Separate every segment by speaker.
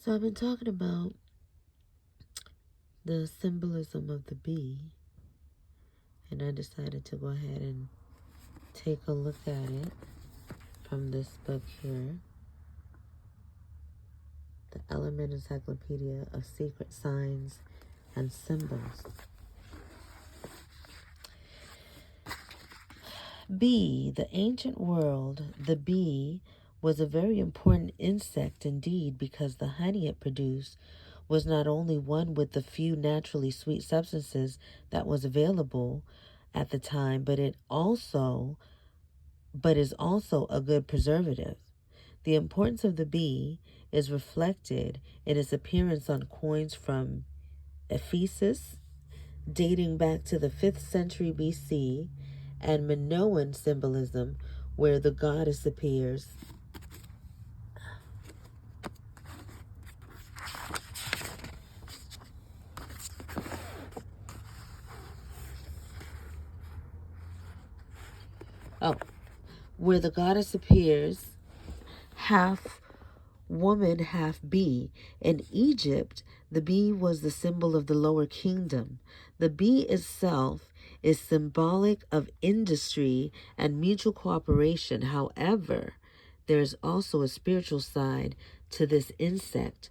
Speaker 1: So I've been talking about the symbolism of the bee, and I decided to go ahead and take a look at it from this book here, the Element Encyclopedia of Secret Signs and Symbols. Bee, the ancient world, the bee was a very important insect indeed, because the honey it produced was not only one with the few naturally sweet substances that was available at the time, but is also a good preservative. The importance of the bee is reflected in its appearance on coins from Ephesus, dating back to the 5th century BC, and Minoan symbolism, where the goddess appears. Where the goddess appears half woman, half bee. In Egypt, the bee was the symbol of the lower kingdom. The bee itself is symbolic of industry and mutual cooperation. However, there is also a spiritual side to this insect.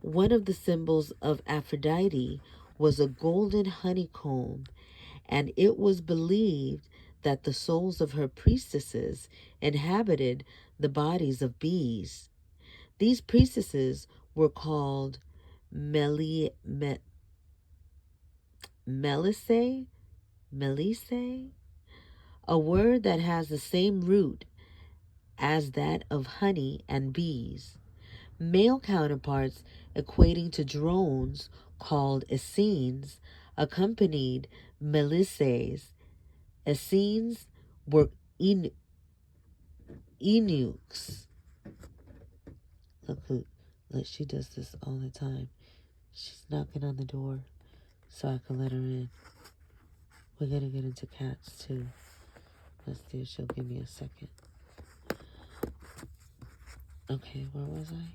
Speaker 1: One of the symbols of Aphrodite was a golden honeycomb, and it was believed that the souls of her priestesses inhabited the bodies of bees. These priestesses were called Melissae, a word that has the same root as that of honey and bees. Male counterparts equating to drones called Essenes accompanied Melissaes. Essenes were eunuchs. Look, she does this all the time. She's knocking on the door so I can let her in. We're going to get into cats too. Let's see if she'll give me a second. Okay, where was I?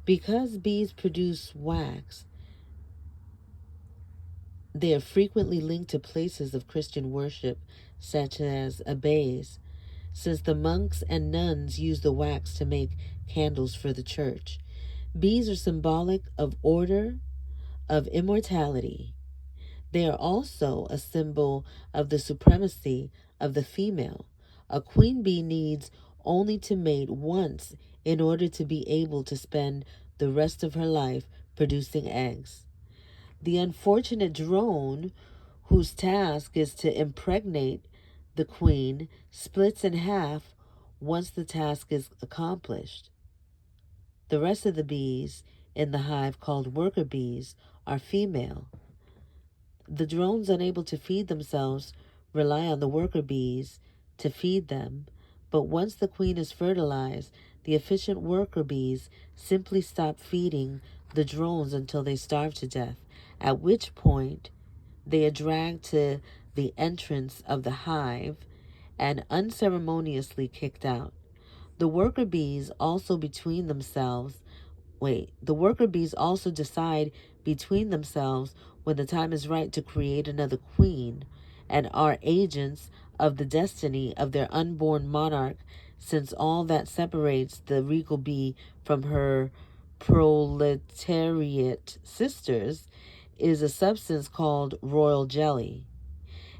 Speaker 1: Because bees produce wax, they are frequently linked to places of Christian worship, such as abbeys, since the monks and nuns use the wax to make candles for the church. Bees are symbolic of order, of immortality. They are also a symbol of the supremacy of the female. A queen bee needs only to mate once in order to be able to spend the rest of her life producing eggs. The unfortunate drone, whose task is to impregnate the queen, splits in half once the task is accomplished. The rest of the bees in the hive, called worker bees, are female. The drones, unable to feed themselves, rely on the worker bees to feed them, but once the queen is fertilized, the efficient worker bees simply stop feeding the drones until they starve to death, at which point they are dragged to the entrance of the hive and unceremoniously kicked out. The worker bees also decide between themselves when the time is right to create another queen, and are agents of the destiny of their unborn monarch, since all that separates the regal bee from her proletariat sisters is a substance called royal jelly.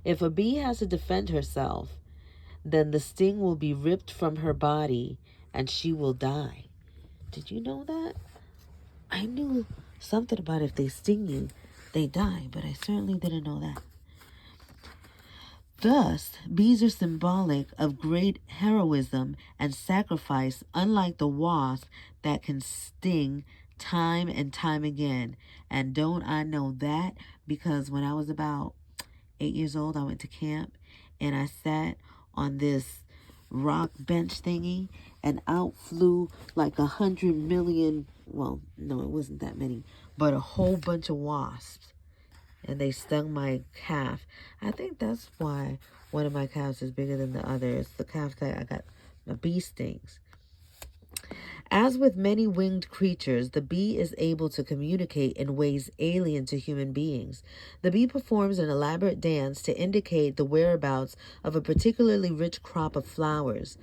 Speaker 1: If a bee has to defend herself, then the sting will be ripped from her body and she will die. Did you know that? I knew something about if they sting you, they die, but I certainly didn't know that. Thus, bees are symbolic of great heroism and sacrifice, unlike the wasp that can sting time and time again. And don't I know that? Because when I was about 8 years old, I went to camp and I sat on this rock bench thingy, and out flew like 100 million, well, no, it wasn't that many, but a whole bunch of wasps. And they stung my calf. I think that's why one of my calves is bigger than the other. It's the calf that I got my bee stings. As with many winged creatures, the bee is able to communicate in ways alien to human beings. The bee performs an elaborate dance to indicate the whereabouts of a particularly rich crop of flowers.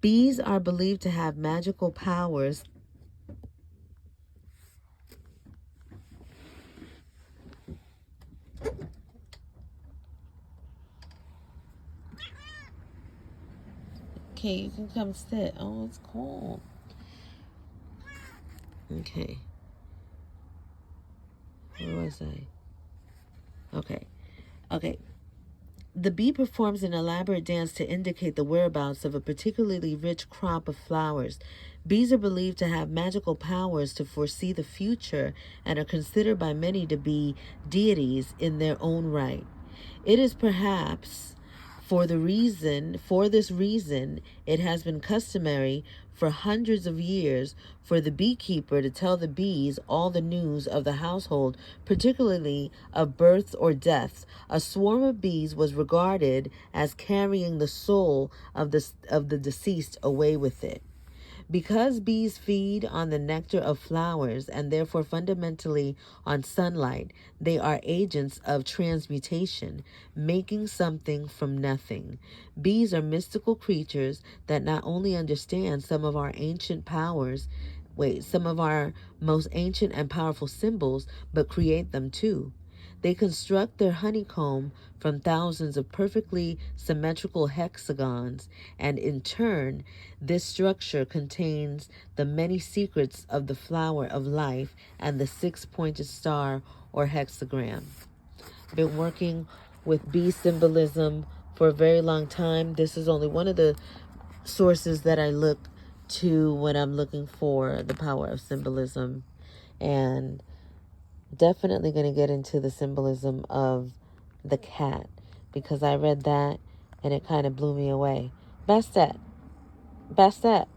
Speaker 1: Bees are believed to have magical powers. Okay, you can come sit. Oh, it's cold. Okay. Where was I? Okay. Okay. The bee performs an elaborate dance to indicate the whereabouts of a particularly rich crop of flowers. Bees are believed to have magical powers to foresee the future and are considered by many to be deities in their own right. It is perhaps for this reason, it has been customary for hundreds of years for the beekeeper to tell the bees all the news of the household, particularly of births or deaths. A swarm of bees was regarded as carrying the soul of the deceased away with it. Because bees feed on the nectar of flowers and therefore fundamentally on sunlight, they are agents of transmutation, making something from nothing. Bees are mystical creatures that not only understand some of our most ancient and powerful symbols, but create them too. They construct their honeycomb from thousands of perfectly symmetrical hexagons, and in turn, this structure contains the many secrets of the flower of life and the six-pointed star or hexagram. I've been working with bee symbolism for a very long time. This is only one of the sources that I look to when I'm looking for the power of symbolism, and definitely going to get into the symbolism of the cat because I read that and it kind of blew me away. Bastet. Bastet.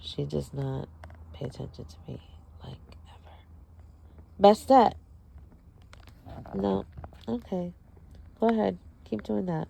Speaker 1: She does not pay attention to me like ever. Bastet. No. Okay. Go ahead. Keep doing that.